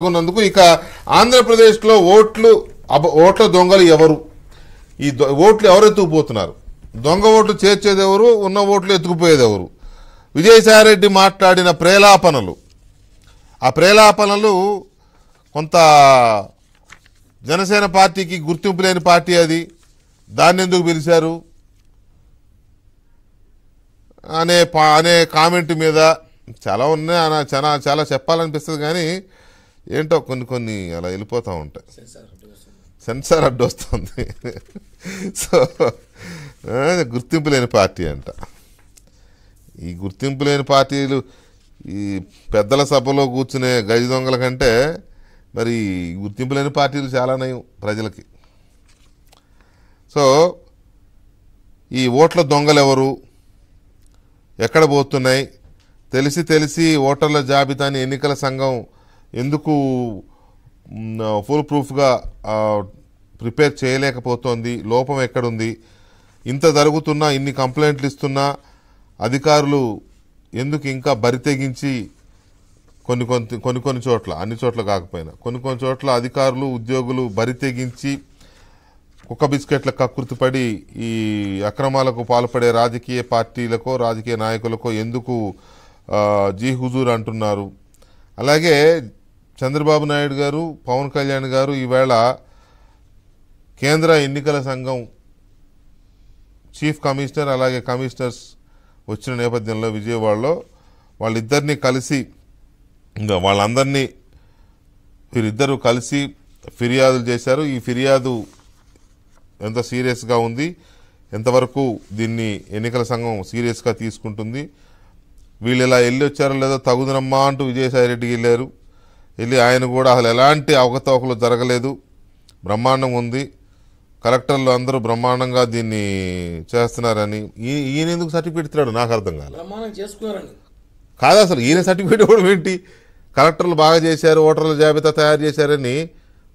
ఉన్నందుకు ఇక ఆంధ్రప్రదేశ్లో ఓట్ల దొంగలు ఎవరు? ఈ ఓట్లు ఎవరు ఎత్తుకుపోతున్నారు? దొంగ ఓట్లు చేర్చేది ఎవరు? ఉన్న ఓట్లు ఎత్తుకుపోయేది ఎవరు? విజయసాయిరెడ్డి మాట్లాడిన ప్రేలాపనలు, ఆ ప్రేలాపనలు కొంత జనసేన పార్టీకి గుర్తింపు లేని పార్టీ, అది దాన్ని ఎందుకు పిలిచారు అనే కామెంట్ మీద చాలా ఉన్నాయి. చాలా చెప్పాలనిపిస్తుంది, కానీ ఏంటో కొన్ని అలా వెళ్ళిపోతూ ఉంటాయి. సెన్సార్ అడ్డు వస్తుంది. సో గుర్తింపు లేని పార్టీ అంట. ఈ గుర్తింపు లేని పార్టీలు ఈ పెద్దల సభలో కూర్చునే గజ దొంగల కంటే మరి గుర్తింపు లేని పార్టీలు చాలా నయం ప్రజలకి. సో ఈ ఓట్ల దొంగలు ఎవరు, ఎక్కడ పోతున్నాయి, తెలిసి ఓటర్ల జాబితాని ఎన్నికల సంఘం ఎందుకు ఫుల్ ప్రూఫ్గా ప్రిపేర్ చేయలేకపోతోంది? లోపం ఎక్కడుంది? ఇంత జరుగుతున్నా, ఇన్ని కంప్లైంట్లు ఇస్తున్నా అధికారులు ఎందుకు ఇంకా బరి తెగించి కొన్ని చోట్ల, అన్ని చోట్ల కాకపోయినా కొన్ని చోట్ల అధికారులు ఉద్యోగులు బరి తెగించి కుక్క బిస్కెట్ల కకృతిపడి ఈ అక్రమాలకు పాల్పడే రాజకీయ పార్టీలకో రాజకీయ నాయకులకో ఎందుకు జీ హుజూర్ అంటున్నారు? అలాగే చంద్రబాబు నాయుడు గారు, పవన్ కళ్యాణ్ గారు ఈవేళ కేంద్ర ఎన్నికల సంఘం చీఫ్ కమిషనర్ అలాగే కమిషనర్స్ వచ్చిన నేపథ్యంలో విజయవాడలో వాళ్ళిద్దరినీ కలిసి, ఇంకా వాళ్ళందరినీ వీరిద్దరూ కలిసి ఫిర్యాదులు చేశారు. ఈ ఫిర్యాదు ఎంత సీరియస్గా ఉంది, ఎంతవరకు దీన్ని ఎన్నికల సంఘం సీరియస్గా తీసుకుంటుంది, వీళ్ళు ఇలా వెళ్ళి వచ్చారో లేదో తగుదనమ్మా అంటూ విజయసాయిరెడ్డికి వెళ్ళారు. వెళ్ళి ఆయన కూడా అసలు ఎలాంటి అవకతవకలు జరగలేదు, బ్రహ్మాండం ఉంది, కలెక్టర్లు అందరూ బ్రహ్మాండంగా దీన్ని చేస్తున్నారని. ఈయన ఎందుకు సర్టిఫికేట్ ఇస్తున్నాడు నాకు అర్థం కాదు. కాదు, అసలు ఈయన సర్టిఫికేట్ ఇవ్వడం ఏంటి? కలెక్టర్లు బాగా చేశారు, ఓటర్ల జాబితా తయారు చేశారని.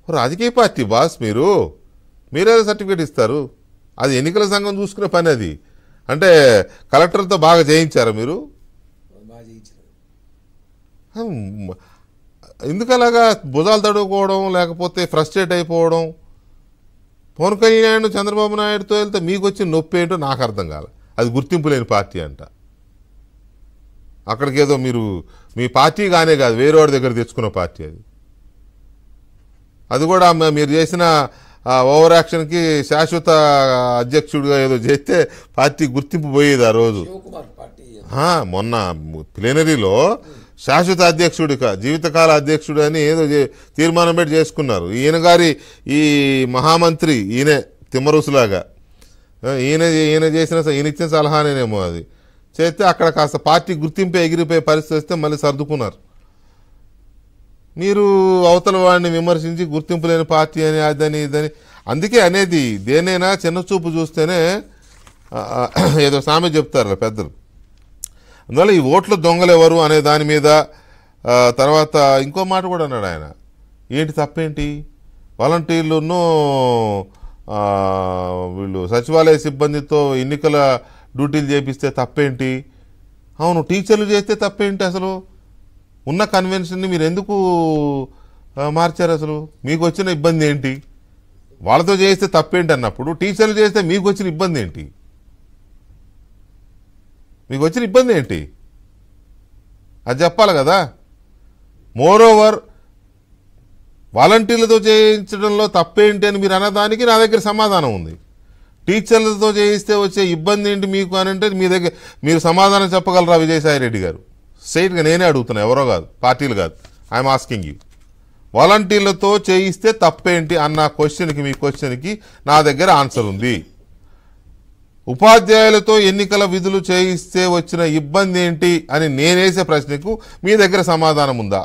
రాజకీయ పార్టీ బాస్ మీరే సర్టిఫికేట్ ఇస్తారు? అది ఎన్నికల సంఘం చూసుకునే పని. అది అంటే కలెక్టర్తో బాగా చేయించారా మీరు? ఎందుకు అలాగా భుజాలు తడుకోవడం, లేకపోతే ఫ్రస్ట్రేట్ అయిపోవడం? పవన్ కళ్యాణ్ చంద్రబాబు నాయుడుతో వెళ్తే మీకు వచ్చిన నొప్పి ఏంటో నాకు అర్థం కాదు. అది గుర్తింపు లేని పార్టీ అంట. అక్కడికి ఏదో మీరు మీ పార్టీ కానే కాదు, వేరే వాడి దగ్గర తెచ్చుకున్న పార్టీ అది కూడా మీరు చేసిన ఓవర్ యాక్షన్కి శాశ్వత అధ్యక్షుడిగా ఏదో చేస్తే పార్టీ గుర్తింపు పోయేది ఆ రోజు. మొన్న ప్లేనరీలో శాశ్వత అధ్యక్షుడిగా, జీవితకాల అధ్యక్షుడు అని ఏదో తీర్మానం పెట్టి చేసుకున్నారు. ఈయన గారి ఈ మహామంత్రి ఈయనే తిమ్మరుసులాగా ఈయన ఇచ్చిన సలహానేమో అది చేస్తే అక్కడ కాస్త పార్టీ గుర్తింపే ఎగిరిపోయే పరిస్థితి వస్తే మళ్ళీ సర్దుకున్నారు. మీరు అవతల వాడిని విమర్శించి గుర్తింపు లేని పార్టీ అని అదని ఇదని. అందుకే అనేది దేనైనా చిన్న చూపు చూస్తేనే ఏదో సామె చెప్తారు పెద్దలు. అందువల్ల ఈ ఓట్ల దొంగలు ఎవరు అనే దాని మీద తర్వాత ఇంకో మాట కూడా అన్నాడు ఆయన. ఏంటి తప్పేంటి? వాలంటీర్లను వీళ్ళు సచివాలయ సిబ్బందితో ఎన్నికల డ్యూటీలు చేపిస్తే తప్పేంటి? అవును, టీచర్లు చేస్తే తప్పేంటి? అసలు ఉన్న కన్వెన్షన్ని మీరు ఎందుకు మార్చారు? అసలు మీకు వచ్చిన ఇబ్బంది ఏంటి? వాళ్ళతో చేస్తే తప్పేంటి అన్నప్పుడు టీచర్లు చేస్తే మీకు వచ్చిన ఇబ్బంది ఏంటి? మీకు వచ్చిన ఇబ్బంది ఏంటి అది చెప్పాలి కదా. మోరోవర్ వాలంటీర్లతో చేయించడంలో తప్పేంటి అని మీరు అన్నదానికి నా దగ్గర సమాధానం ఉంది. టీచర్లతో చేయిస్తే వచ్చే ఇబ్బంది ఏంటి మీకు అని అంటే మీరు సమాధానం చెప్పగలరా విజయసాయిరెడ్డి గారు? స్ట్రైట్గా నేనే అడుగుతున్నా, ఎవరో కాదు, పార్టీలు కాదు. I'm asking you. వాలంటీర్లతో చేయిస్తే తప్పేంటి అన్న క్వశ్చన్కి, మీ క్వశ్చన్కి నా దగ్గర ఆన్సర్ ఉంది. ఉపాధ్యాయులతో ఎన్నికల విధులు చేయిస్తే వచ్చిన ఇబ్బంది ఏంటి అని నేనేసే ప్రశ్నకు మీ దగ్గర సమాధానం ఉందా?